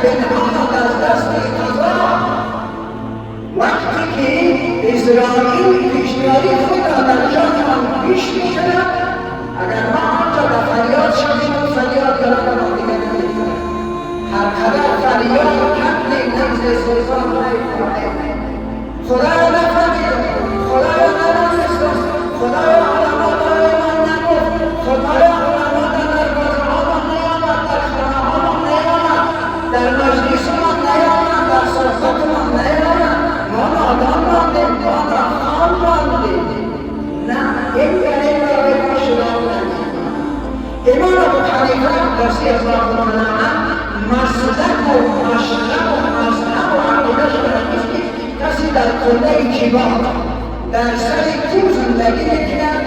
پنهان از دست قضا. وقتی که اسرائیل پیشنهادی خدا در جان پیش می‌کند، اگر ما آنجا به فریاد شدیم و فریاد کردن ما دیگر نمی‌کنیم. هر قدر فریاد کردیم نزد سلطان نمی‌کنیم. خدایا نفهمیدم، خدایا ندانستم، خدایا علما برای من نگفت، خدایا علما در دروازه‌هامان نیامد، در خانه‌هامان نیامد، در مجلسمان نیامد، در صحبتمان نیامد. ما نادان ماندیم، ما ناخوان ماندیم. نه، این برای ما شدن نمی‌کنیم. امام ابو حنیفه رضی الله عنه مسلک و مشرب و مذهب و عقیده‌اش برای کسی در قله جبال در سر کوه زندگی می‌کند،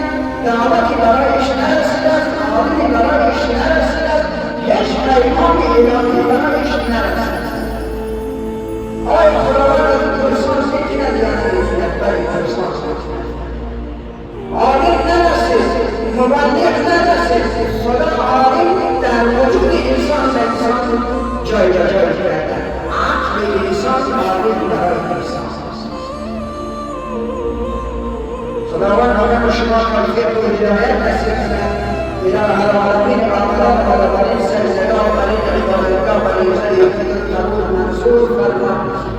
دعوتی برایش نرسیده است، عالمی برایش نرسیده است، هیچ پیغام الهی برایش نرسیده است. آیا خداوند از این انسان می‌کند یا نمی‌کند؟ برای انسان می‌کند. عالم نرسید، مبلغ نرسید، خدا عالم در وجود انسان و انسان جایگاه کرده. عقل انسان عالم برای انسان. خداوند همه شما توفیق و هدایت نصیب کند. اله العالمین عاقلان و اولین سلسله و برای عبادتگاه و ریزه قبول منصور فرما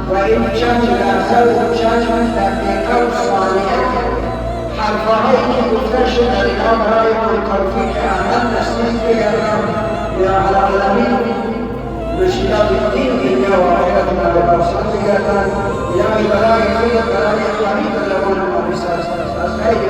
و این چند لحظه و چند دقیقه و ثانیه حرفهایی که گفته شد در اینها برای ما توفیق عمل نصیب بگردم. یا العالمین مشکلات دین دنیا و آخرت ما به آسان بگردن. یا برای خیر برای اقلامی در زمان ما بسازد. از خیر